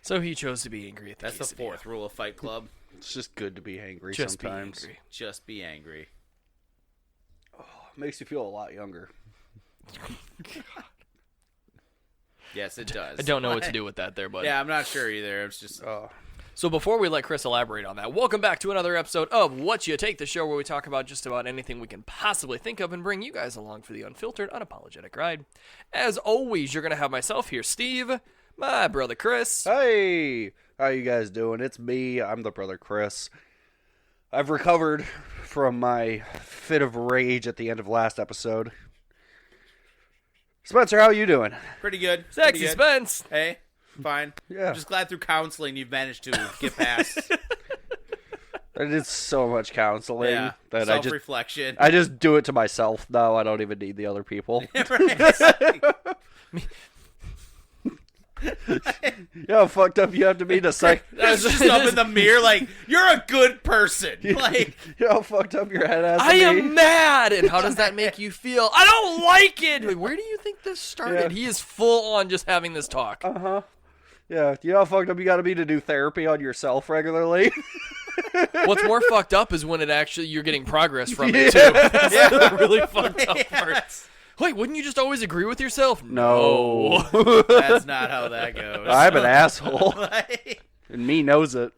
So he chose to be angry at the That's the quesadilla. fourth rule of Fight Club. It's just good to be angry Just sometimes. be angry. Just be angry. Makes you feel a lot younger. Yes, it does. I don't know what to do with that there, bud. Yeah, I'm not sure either. It's just So before we let Chris elaborate on that, welcome back to another episode of What You Take, the show where we talk about just about anything we can possibly think of and bring you guys along for the unfiltered, unapologetic ride. As always, you're going to have myself here, Steve, my brother Chris. Hey, how you guys doing? It's me. I'm the brother Chris. I've recovered from my fit of rage at the end of last episode. Spencer, how you doing? pretty good. Sexy Pretty good. Spence. Hey, fine. Yeah. I'm just glad through counseling you've managed to get past. I did so much counseling Yeah. that Self-reflection. I just do it to myself now. I don't even need the other people. Right. You know how fucked up you have to be to psych. That's just up in the mirror like, you're a good person. Like, You know how fucked up your head has to I be? am mad. And how does that make you feel? I don't like it. Wait, where do you think this started? Yeah. He is full on just having this talk. Yeah, you know how fucked up you got to be to do therapy on yourself regularly? What's more fucked up is when it actually you're getting progress from it too. That's the really fucked up part. Wait, wouldn't you just always agree with yourself? No. that's not how that goes. I'm an asshole, Like, and me knows it.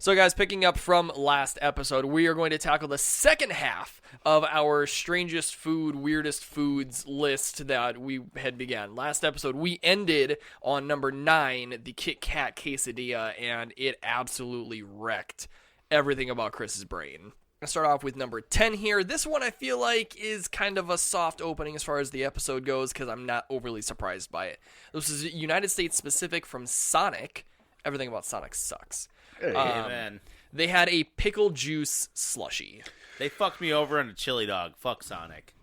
So, guys, picking up from last episode, we are going to tackle the second half of our strangest food, weirdest foods list that we had began. Last episode, we ended on number 9, the Kit Kat quesadilla, and it absolutely wrecked everything about Chris's brain. I'll start off with number 10 here. This one I feel like is kind of a soft opening as far as the episode goes because I'm not overly surprised by it. This is United States specific from Sonic. Everything about Sonic sucks. amen. They had a pickle juice slushy. They fucked me over on a chili dog. Fuck Sonic.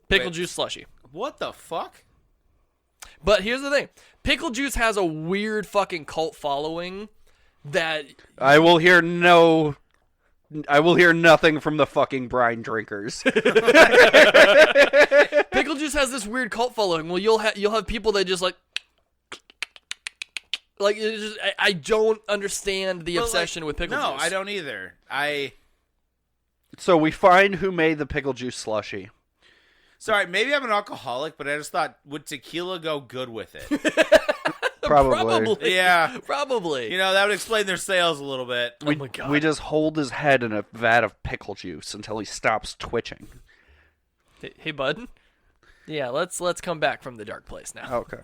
Pickle Wait. juice slushy. What the fuck? But here's the thing. Pickle juice has a weird fucking cult following that I will hear nothing from the fucking brine drinkers. pickle juice has this weird cult following. Well, you'll have people that just like it's just, I don't understand the obsession with pickle juice. No, I don't either. So we find who made the pickle juice slushy. Sorry, maybe I'm an alcoholic, but I just thought, would tequila go good with it? Probably. Yeah. Probably. You know, that would explain their sales a little bit. Oh my God. We just hold his head in a vat of pickle juice until he stops twitching. Hey, bud. Yeah, let's come back from the dark place now. Okay.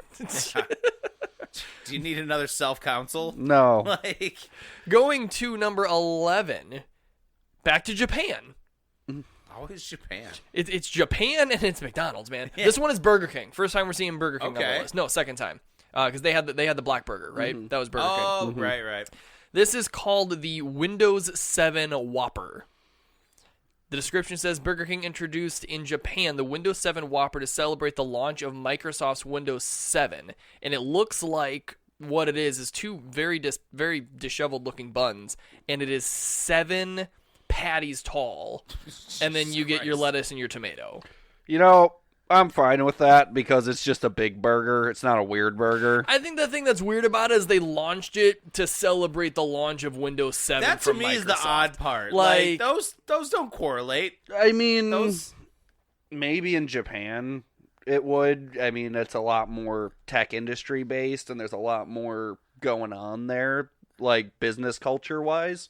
Do you need another self-counsel? No. Like, Going to number 11, back to Japan. always Japan. It's Japan and it's McDonald's, man. Yeah. This one is Burger King. First time we're seeing Burger King on Okay. the list. No, second time. Because they had the black burger, right? That was Burger King. Oh, right. This is called the Windows 7 Whopper. The description says Burger King introduced in Japan the Windows 7 Whopper to celebrate the launch of Microsoft's Windows 7, and it looks like what it is two very disheveled looking buns, and it is 7 patties tall, and then you get your lettuce and your tomato. You know, I'm fine with that because it's just a big burger. It's not a weird burger. I think the thing that's weird about it is they launched it to celebrate the launch of Windows 7 That to from me Microsoft. is the odd part. Like- those don't correlate. I mean, Those maybe in Japan it would. I mean, it's a lot more tech industry based and there's a lot more going on there, like business culture wise.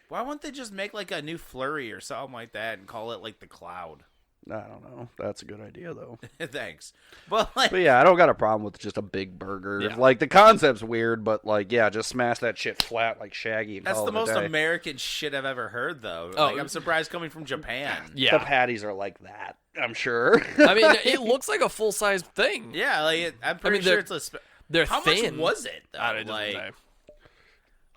Why wouldn't they just make like a new flurry or something like that and call it like the cloud? I don't know. That's a good idea though. Thanks. But like, But yeah, I don't got a problem with just a big burger. Yeah. Like the concept's weird, but like yeah, just smash that shit flat like Shaggy. And that's call the it a most day. American shit I've ever heard, though. Oh. Like, I'm surprised coming from Japan. The Yeah. patties are like that. I'm sure. I mean, it looks like a full-size thing. Yeah, like I'm pretty they're- sure it's a. They're How thin. much was it? Though? I don't like, know.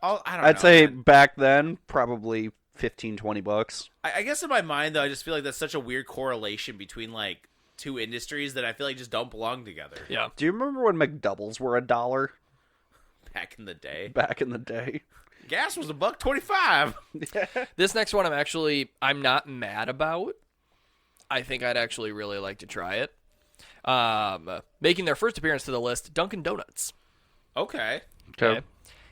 I don't I'd know, say man. back then probably $15-20. I guess in my mind though, I just feel like that's such a weird correlation between like two industries that I feel like just don't belong together. Yeah. Do you remember when McDoubles were $1 Back in the day, back in the day? gas was $1.25. This next one I'm not mad about. I think I'd actually really like to try it. Making their first appearance to the list, Dunkin' Donuts. Okay. Okay.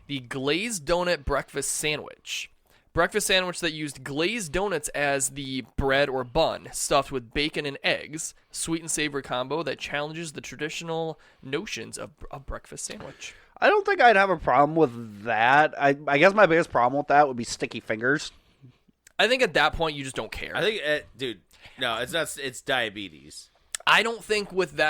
The glazed donut breakfast sandwich. Breakfast sandwich that used glazed donuts as the bread or bun, stuffed with bacon and eggs. Sweet and savory combo that challenges the traditional notions of a breakfast sandwich. I don't think I'd have a problem with that. I guess my biggest problem with that would be sticky fingers. I think at that point you just don't care. I think, dude, no, it's not. It's diabetes. I don't think with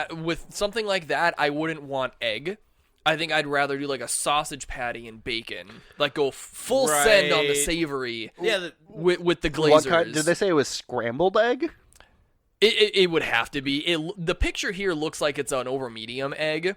something like that I wouldn't want egg. I think I'd rather do like a sausage patty and bacon, like go full send on the Right. savory. Yeah, with the glazers. What kind? Did they say it was scrambled egg? It would have to be. The picture here looks like it's an over medium egg,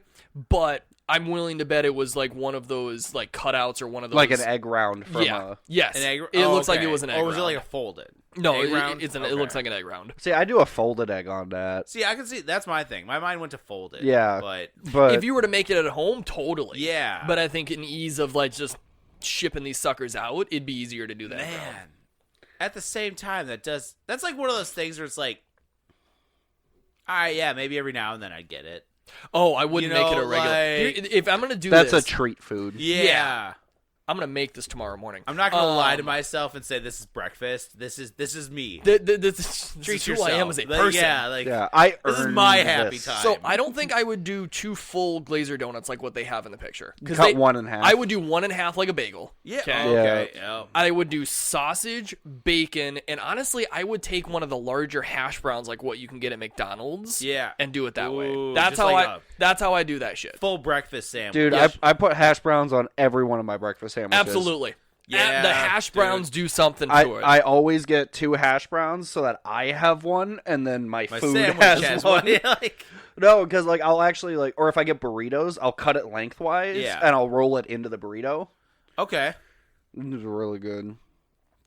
but I'm willing to bet it was like one of those like cutouts or one of those Like an egg round from Yeah. Yes. an egg. It oh, looks like okay. it was an egg. Or was it round. like a folded? No, egg it, round? it's an, Okay. it looks like an egg round. See, I do a folded egg on that. See, I can see that's my thing. My mind went to folded. Yeah. but But If you were to make it at home, totally. Yeah. But I think in ease of like just shipping these suckers out, it'd be easier to do that. man, at the same time, that's like one of those things where it's like, all right, yeah, maybe every now and then I'd get it. Oh, I wouldn't You know, make it a regular. like- Here, if I'm gonna do that's this, a treat food. Yeah. I'm gonna make this tomorrow morning. I'm not gonna lie to myself and say this is breakfast. This is me. This Treat is who yourself. I am as a Like, person. Yeah, like Yeah, I this is earned my happy this. time. So I don't think I would do 2 full glazer donuts like what they have in the picture. Cut one in half. I would do 1 and 1/2 like a bagel. Yeah. Okay. Okay. Yeah. I would do sausage, bacon, and honestly, I would take one of the larger hash browns like what you can get at McDonald's. Yeah. And do it that way. Ooh, That's just how like I. a- That's how I do that shit. Full breakfast sandwich. Dude, Yes. I put hash browns on every one of my breakfast sandwiches. Absolutely. Yeah, The hash dude. browns do something I, to it. I always get 2 hash browns so that I have one, and then my My food sandwich has, has one. one. Like, No, because like I'll actually like, or if I get burritos, I'll cut it lengthwise, Yeah. and I'll roll it into the burrito. okay. It's really good.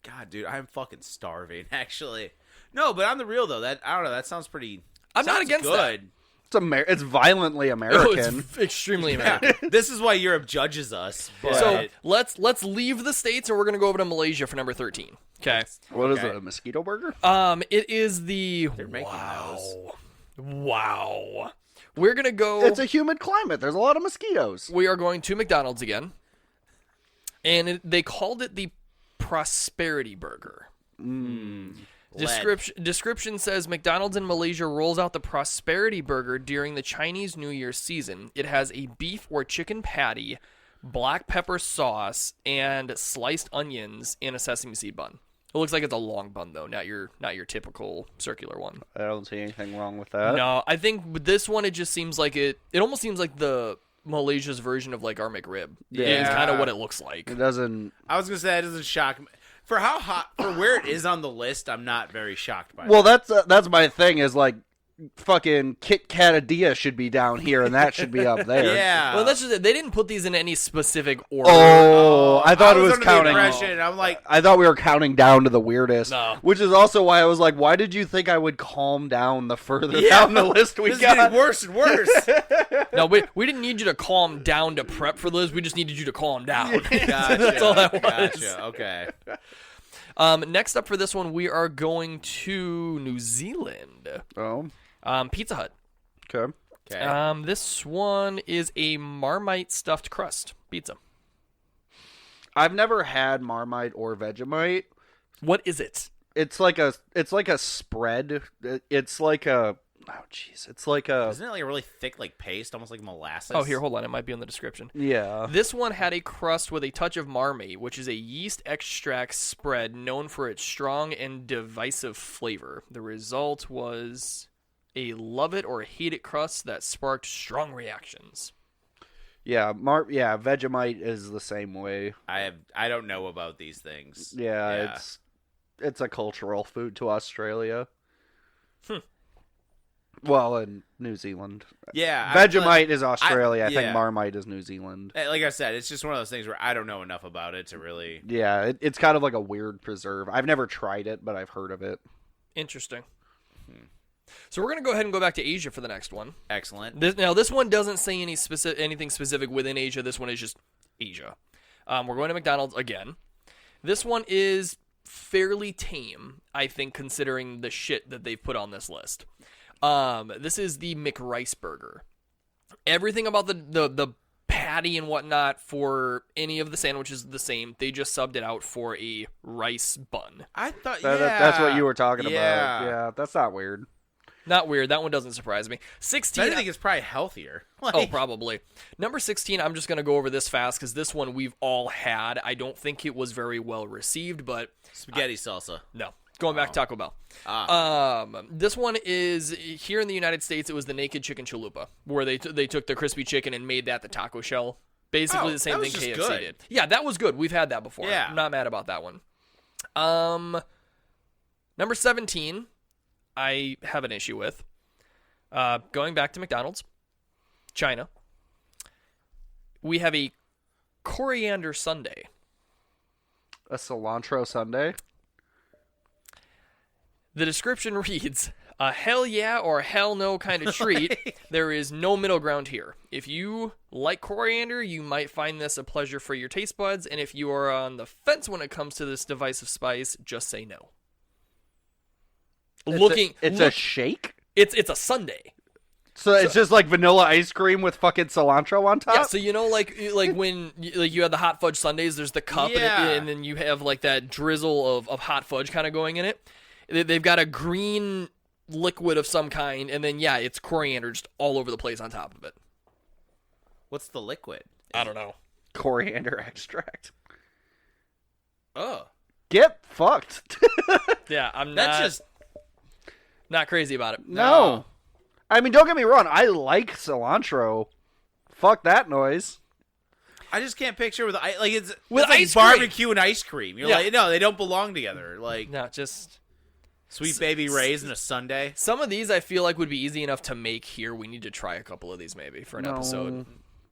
God, dude, I'm fucking starving. Actually, no, but on the real though, that I don't know. That sounds pretty. I'm not sounds against good. It's violently Oh, American. it's extremely American. This is why Europe judges us. But So let's leave the states and we're gonna go over to Malaysia for number 13. Okay. What is Okay. it? A mosquito burger? It is the. They're making those. Wow. We're gonna go. It's a humid climate. There's a lot of mosquitoes. We are going to McDonald's again, and they called it the Prosperity Burger. Description says McDonald's in Malaysia rolls out the Prosperity Burger during the Chinese New Year season. It has a beef or chicken patty, black pepper sauce, and sliced onions in a sesame seed bun. It looks like it's a long bun though, not your typical circular one. I don't see anything wrong with that. No, I think with this one it just seems like it almost seems like the Malaysia's version of like our McRib. Yeah. It's kind of what it looks like. It doesn't. I was gonna say that doesn't shock me. For how hot, for where it is on the list, I'm not very shocked by. Well, that. that's my thing. Is like, fucking Kit Katadilla should be down here, and that should be up there. Yeah. Well, that's just it. They didn't put these in any specific order. Oh, I thought it was under the counting. impression- I'm like, I thought we were counting down to the weirdest. No. Which is also why I was like, why did you think I would calm down the further yeah, down the list we this is got? getting worse and worse. No, we didn't need you to calm down to prep for this. We just needed you to calm down. Gotcha. That's all that was. Gotcha. Okay. Next up for this one, we are going to New Zealand. Oh, Pizza Hut. okay. Okay. This one is a Marmite stuffed crust pizza. I've never had Marmite or Vegemite. What is it? It's like a spread. It's like a it's like a Isn't it like a really thick, like paste, almost like molasses? Oh, here, hold on. It might be on the description. yeah. This one had a crust with a touch of marmite, which is a yeast extract spread known for its strong and divisive flavor. The result was a love it or hate it crust that sparked strong reactions. Yeah, Vegemite is the same way. I don't know about these things. Yeah, it's a cultural food to Australia. Well, in New Zealand. Yeah. I feel Vegemite like- is Australia. I yeah. think Marmite is New Zealand. Like I said, it's just one of those things where I don't know enough about it to really. Yeah, it's kind of like a weird preserve. I've never tried it, but I've heard of it. Interesting. So we're going to go ahead and go back to Asia for the next one. Excellent. This one doesn't say anything specific within Asia. This one is just Asia. We're going to McDonald's again. This one is fairly tame, I think, considering the shit that they've put on this list. This is the McRice burger. Everything about the patty and whatnot for any of the sandwiches the same. They just subbed it out for a rice bun. I thought That's what you were talking Yeah. about. Yeah, that's not weird. Not weird. That one doesn't surprise me. 16. I think it's probably healthier. Oh, probably. Number 16, I'm just going to go over this fast because this one we've all had. I don't think it was very well received, but Spaghetti salsa. no. Going back to Taco Bell. This one is, here in the United States, it was the Naked Chicken Chalupa, where they took the crispy chicken and made that the taco shell. Basically the same that thing was just KFC good. did. Yeah, that was good. We've had that before. Yeah. I'm not mad about that one. Number 17, I have an issue with. Going back to McDonald's, China, we have a coriander sundae. A cilantro sundae. The description reads, a hell yeah or hell no kind of treat. There is no middle ground here. If you like coriander, you might find this a pleasure for your taste buds, and if you are on the fence when it comes to this divisive spice, just say no. It's a shake? It's a sundae. So it's just like vanilla ice cream with fucking cilantro on top? Yeah, so you know, like when you have the hot fudge sundaes, there's the cup, Yeah. and then you have like that drizzle of hot fudge kind of going in it. They've got a green liquid of some kind, and then it's coriander just all over the place on top of it. What's the liquid? I don't know. Coriander extract. Oh. Get fucked. Yeah, I'm That's not just... not crazy about it. No. I mean, don't get me wrong. I like cilantro. Fuck that noise. I just can't picture with like it's With it's like ice cream. barbecue and ice cream. You're Yeah. like, no, they don't belong together. Like No, just Sweet Baby Ray's and a sundae. some of these I feel like would be easy enough to make here. We need to try a couple of these maybe for an episode.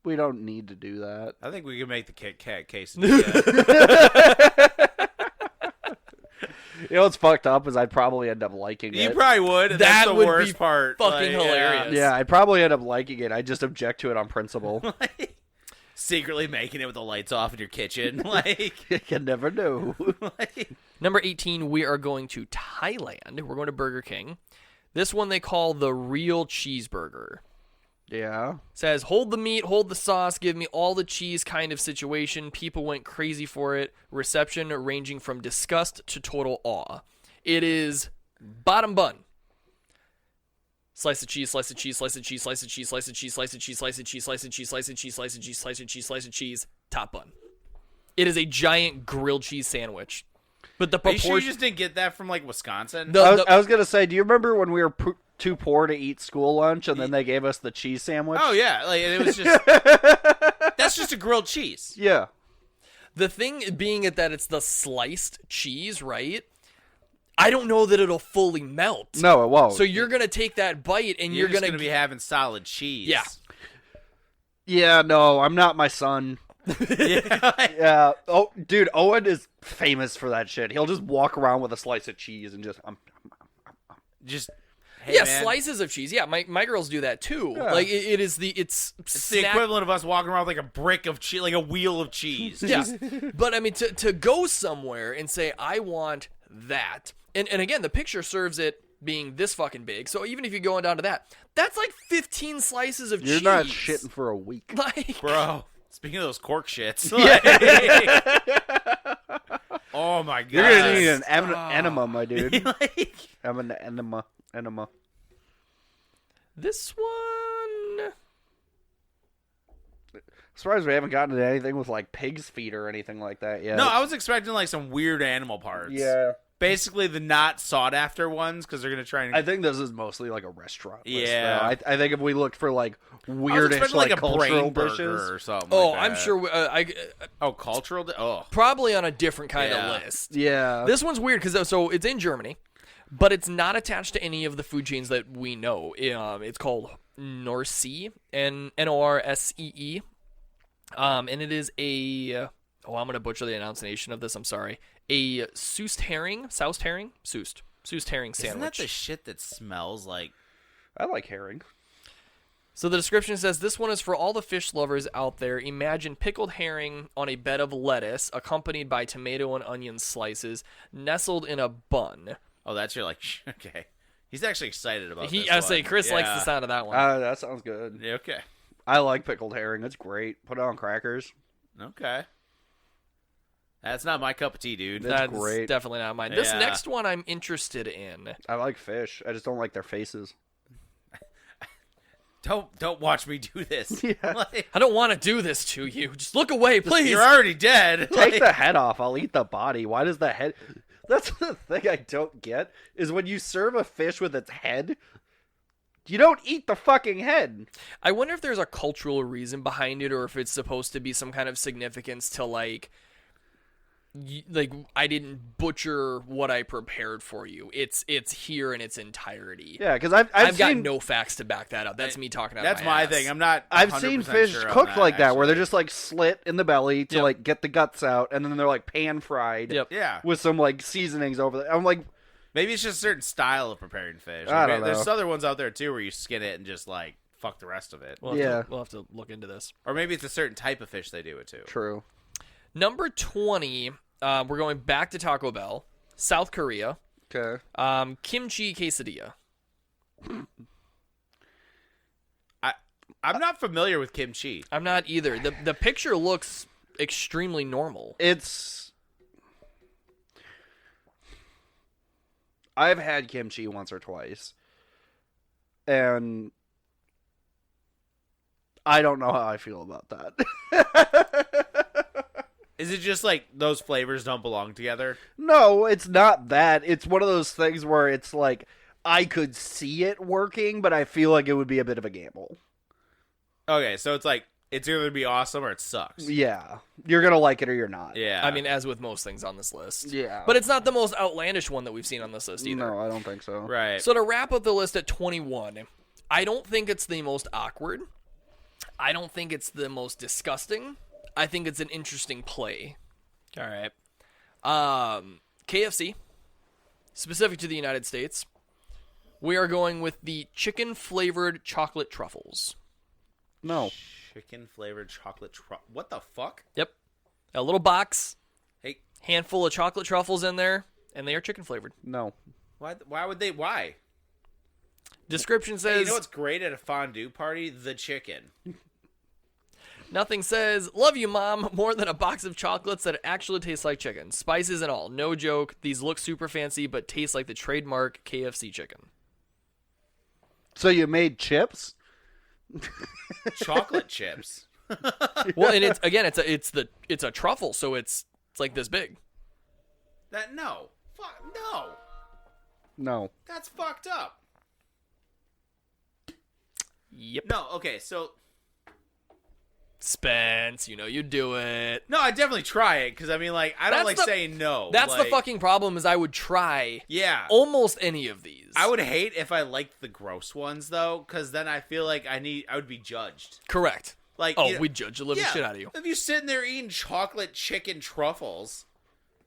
We don't need to do that. I think we can make the Kit Kat quesadilla. You know what's fucked up is I'd probably end up liking You it. probably would. And That that's the would be worst part. fucking hilarious. Yeah, I'd probably end up liking it. I just object to it on principle. Secretly making it with the lights off in your kitchen. Like, You can never know. Number 18, we are going to Thailand. We're going to Burger King. This one they call the real cheeseburger. Yeah. Says, hold the meat, hold the sauce, give me all the cheese kind of situation. People went crazy for it. Reception ranging from disgust to total awe. It is bottom bun. Slice of cheese, slice of cheese, slice of cheese, slice of cheese, slice of cheese, slice of cheese, slice of cheese, slice of cheese, slice of cheese, slice of cheese, slice of cheese, slice of cheese, top bun. It is a giant grilled cheese sandwich. But the are you sure you proportion... just didn't get that from like Wisconsin? I was going to say, do you remember when we were too poor to eat school lunch and then they gave us the cheese sandwich? Oh yeah, like it was just that's just a grilled cheese. Yeah. The thing being that it's the sliced cheese, right? I don't know that it'll fully melt. No, it won't. So you're going to take that bite and You're you're just going be having solid cheese. Yeah. Yeah, no, I'm not my son. Yeah. Yeah. Oh, dude, Owen is famous for that shit. He'll just walk around with a slice of cheese and just... Just hey, yeah, man. slices of cheese. Yeah, my girls do that too. Yeah. Like it's the equivalent of us walking around with like a brick of cheese, like a wheel of cheese. Yeah, but I mean to go somewhere and say I want that, and again the picture serves it being this fucking big. So even if you're going down to that, that's like 15 slices of You're cheese. not shitting for a week. Like, Bro, speaking of those cork shits. Oh my god. You're going to need an enema, my dude. Like, I'm an enema. this one. Surprised we haven't gotten to anything with like pig's feet or anything like that yet. no, I was expecting like some weird animal parts. Yeah. Basically the not sought after ones because they're gonna try and. I think this is mostly like a restaurant. List, Yeah. though. I think if we looked for like I was weirdish expecting like a cultural brain burger dishes. or something. Oh, like I'm that. sure. Oh, cultural. Oh, Probably on a different kind Yeah. of list. Yeah. This one's weird because so it's in Germany, but it's not attached to any of the food chains that we know. It's called Norsee, Norsee, and it is a. Oh, I'm gonna butcher the enunciation of this. I'm sorry. A Soust herring, Soust herring sandwich. isn't that the shit that smells like? I like herring. So the description says, this one is for all the fish lovers out there. Imagine pickled herring on a bed of lettuce, accompanied by tomato and onion slices, nestled in a bun. Oh, that's your like. Okay, he's actually excited about. I this say one. Chris likes the Yeah. sound of that one. That sounds good. Yeah, okay. I like pickled herring. It's great. Put it on crackers. Okay. That's not my cup of tea, dude. That's That's great. definitely not mine. This Yeah. next one I'm interested in. I like fish. I just don't like their faces. Don't watch me do this. Yeah. Like, I don't want to do this to you. Just look away, please. you're already dead. Take Like, the head off. I'll eat the body. Why does the head... That's the thing I don't get, is when you serve a fish with its head, you don't eat the fucking head. I wonder if there's a cultural reason behind it, or if it's supposed to be some kind of significance to like I didn't butcher what I prepared for you. It's here in its entirety. Yeah, because I've got seen... no facts to back that up. That's me talking out that's of my ass. thing. I'm not. I've seen 100% fish sure on cooked like that, where they're actually. just like slit in the belly to Yep. like get the guts out, and then they're like pan fried Yep. Yeah. with some like seasonings over there. I'm like, Maybe it's just a certain style of preparing fish. I don't There's know. other ones out there too where you skin it and just like fuck the rest of it. Yeah. We'll have to look into this. Or maybe it's a certain type of fish they do it to. true. Number 20, we're going back to Taco Bell, South Korea. Okay. Kimchi quesadilla. I'm not familiar with kimchi. I'm not either. The picture looks extremely normal. I've had kimchi once or twice, and I don't know how I feel about that. Is it just like those flavors don't belong together? No, it's not that. It's one of those things where it's like I could see it working, but I feel like it would be a bit of a gamble. Okay, so it's like it's either gonna be awesome or it sucks. Yeah, you're gonna like it or you're not. Yeah. I mean, as with most things on this list. Yeah. But it's not the most outlandish one that we've seen on this list either. No, I don't think so. right. So to wrap up the list at 21, I don't think it's the most awkward. I don't think it's the most disgusting. I think it's an interesting play. All right. KFC, specific to the United States, we are going with the chicken-flavored chocolate truffles. No. Chicken flavored chocolate what the fuck? Yep. A little box, Hey, handful of chocolate truffles in there, and they are chicken-flavored. No. why would they why? Description Hey, says... you know what's great at a fondue party? The chicken. Nothing says, love you, Mom, more than a box of chocolates that actually taste like chicken. Spices and all. No joke. These look super fancy, but taste like the trademark KFC chicken. So you made chips? Chocolate chips. Well, and it's again, it's a truffle, so it's like this big. No. Fuck no. No. That's fucked up. Yep. No, okay, so Spence, you know you do it. no, I definitely try it because I mean, like, I don't That's like the- saying no. That's the like, fucking problem. Is I would try yeah. almost any of these. I would hate if I liked the gross ones though, because then I feel like I would be judged. Correct. Like, Oh, you know- we judge the living yeah, shit out of you. If you sitting there eating chocolate chicken truffles,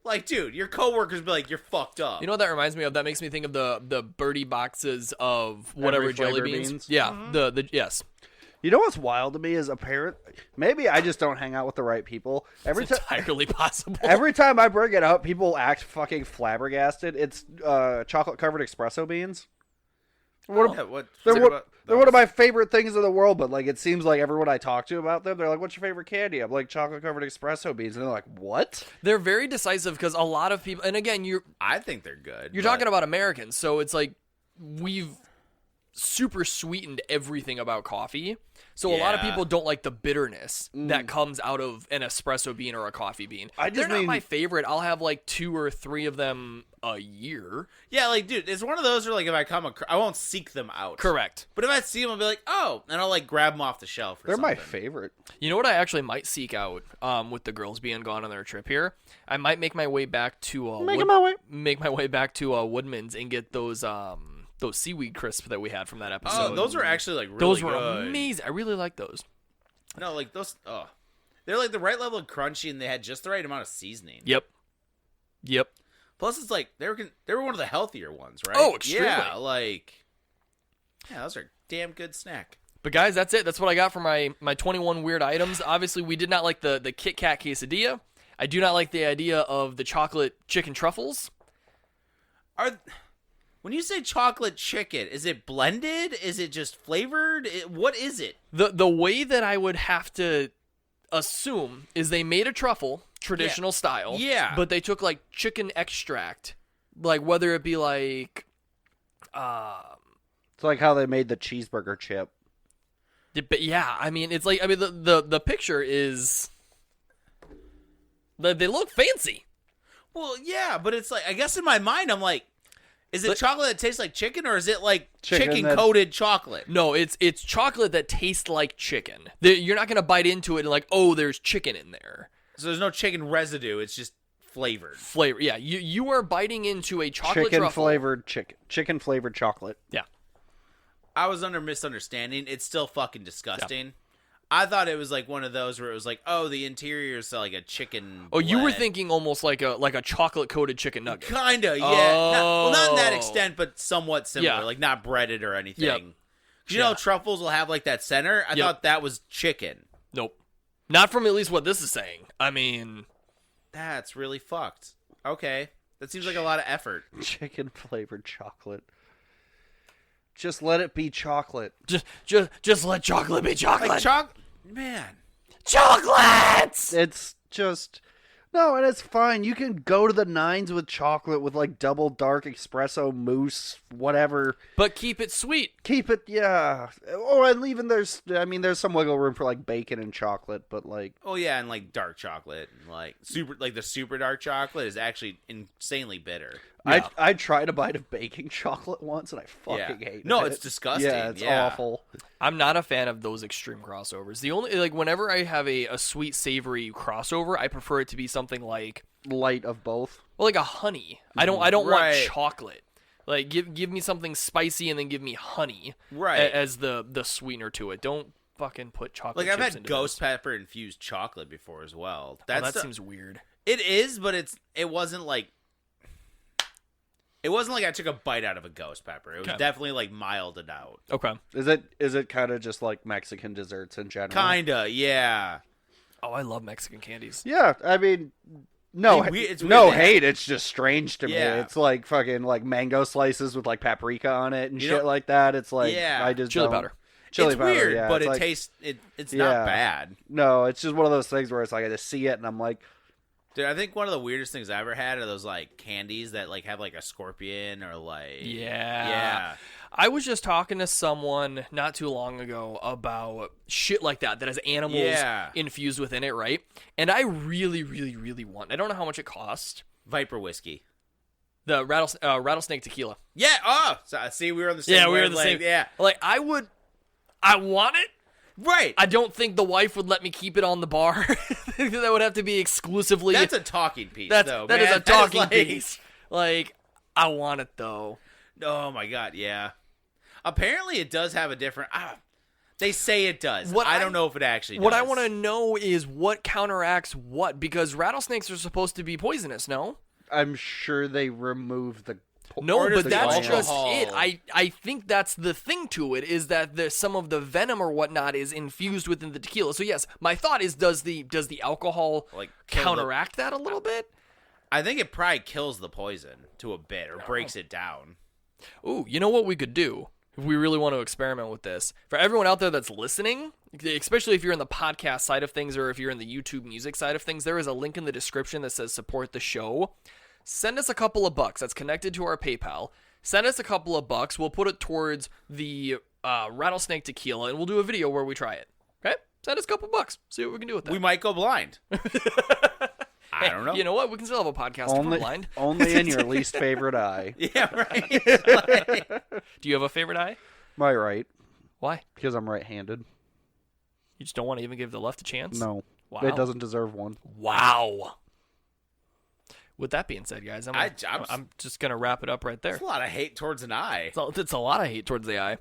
like, dude, your coworkers be like, "You're fucked up." You know what that reminds me of? That makes me think of the Birdie boxes of whatever Every jelly flavor beans. beans? Yeah, the yes. You know what's wild to me is maybe I just don't hang out with the right people. It's entirely possible. Every time I bring it up, people act fucking flabbergasted. It's chocolate covered espresso beans. Yeah, what? They're, talk one, about they're one of those. my favorite things in the world, but like it seems like everyone I talk to about them, they're like, "What's your favorite candy?" I'm like, "Chocolate covered espresso beans," and they're like, "What?" They're very decisive because a lot of people, and again, you're I think they're good. talking about Americans, so it's like we've super sweetened everything about coffee. So a lot of Yeah. people don't like the bitterness that comes out of an espresso bean or a coffee bean. I just They're not mean- my favorite. I'll have like 2 or 3 of them a year. Yeah, like, dude, it's one of those where, like, if I I won't seek them out. Correct. But if I see them, I'll be like, oh, and I'll, like, grab them off the shelf or They're my something. favorite. You know what I actually might seek out with the girls being gone on their trip here? I might make my way back to make my way back to Woodman's and get those seaweed crisps that we had from that episode. Oh, those were actually, like, really Those were good. amazing. I really like those. No, like, those, they're, like, the right level of crunchy, and they had just the right amount of seasoning. Yep. Plus, it's like, they were one of the healthier ones, right? Oh, extremely. Yeah, those are a damn good snack. But guys, that's it. That's what I got for my 21 weird items. Obviously, we did not like the Kit Kat quesadilla. I do not like the idea of the chocolate chicken truffles. When you say chocolate chicken, is it blended? Is it just flavored? What is it? The way that I would have to assume is they made a truffle traditional style. Yeah. But they took like chicken extract, like whether it be like, It's like how they made the cheeseburger chip. but yeah, I mean it's like the picture is, they look fancy. Well, yeah, but it's like, I guess in my mind, I'm like, is it chocolate that tastes like chicken, or is it like chicken coated chocolate? No, it's chocolate that tastes like chicken. You're not gonna bite into it and like, oh, there's chicken in there. So there's no chicken residue. It's just flavored. Flavor, yeah. You are biting into a chocolate truffle. Chicken flavored chocolate. Yeah. I was under misunderstanding. It's still fucking disgusting. I thought it was like one of those where it was like, oh, the interior is like a chicken. Oh, you were blend. thinking almost like a chocolate coated chicken nugget. Kinda, yeah. Oh. Not in that extent, but somewhat similar. Yeah. Like not breaded or anything. Yep. You know, truffles will have like that center. I thought that was chicken. Nope. Not from at least what this is saying. I mean, That's really fucked. Okay, that seems like a lot of effort. Chicken flavored chocolate. Just let it be chocolate. just let chocolate be chocolate. Like man. Chocolates. It's just no, and it's fine. You can go to the nines with chocolate with like double dark espresso mousse, whatever. But keep it sweet. Keep it, yeah. Or and even there's some wiggle room for like bacon and chocolate, but like Oh yeah, and like dark chocolate, and like the super dark chocolate is actually insanely bitter. Yeah. I tried a bite of baking chocolate once and I fucking hate it. No, it's disgusting. Yeah, it's awful. I'm not a fan of those extreme crossovers. The only like whenever I have a sweet savory crossover, I prefer it to be something like Light of both. well, like a honey. I don't want Right. chocolate. Like give me something spicy and then give me honey Right. as the sweetener to it. Don't fucking put chocolate. Like I've chips had into ghost this. pepper infused chocolate before as well. Oh, that That's seems weird. It is, but it wasn't like I took a bite out of a ghost pepper. It was Okay. definitely like milded out. Okay. Is it kind of just like Mexican desserts in general? Kinda, yeah. Oh, I love Mexican candies. Yeah, I mean, no, It's weird no they- hate. It's just strange to me. Yeah. It's like fucking like mango slices with like paprika on it and You shit know- like that. It's like Yeah. I just Chili don't- powder. Chili It's powder, weird, yeah. but It's it like- tastes it's Yeah. not bad. No, it's just one of those things where it's like I just see it and I'm like, Dude, I think one of the weirdest things I ever had are those like candies that like have like a scorpion or like Yeah. I was just talking to someone not too long ago about shit like that has animals Yeah. infused within it, right? And I really, really, really want. I don't know how much it cost. Viper whiskey. The rattlesnake tequila. Yeah. Oh, so, see, we were on the same. Yeah, we were the wavelength. same. Yeah. Like I want it. Right. I don't think the wife would let me keep it on the bar. That would have to be exclusively. That's a talking piece. that though, is man. a talking like- piece. Like I want it though. Oh my god, yeah. Apparently, it does have a different. They say it does. What I I- don't know if it actually. What I does. want to know is what counteracts what, because rattlesnakes are supposed to be poisonous, no? I'm sure they remove the. No, Or does but the that's gland. just alcohol- it. I think that's the thing to it, is that some of the venom or whatnot is infused within the tequila. So yes, my thought is, does the alcohol Like, kill the- counteract that a little bit? I think it probably kills the poison to a bit or breaks it down. Ooh, you know what we could do if we really want to experiment with this? For everyone out there that's listening, especially if you're in the podcast side of things or if you're in the YouTube music side of things, there is a link in the description that says support the show. Send us a couple of bucks. That's connected to our PayPal. Send us a couple of bucks. We'll put it towards the rattlesnake tequila, and we'll do a video where we try it. Okay? Send us a couple bucks. See what we can do with that. We might go blind. I don't know. You know what? We can still have a podcast if we're blind. Only in your least favorite eye. Yeah, right. Do you have a favorite eye? My right, Why? because I'm right-handed. You just don't want to even give the left a chance? No, Wow. it doesn't deserve one. Wow. With that being said, guys, I'm- I'm just going to wrap it up right there. There's a lot of hate towards an eye. It's a lot of hate towards the eye.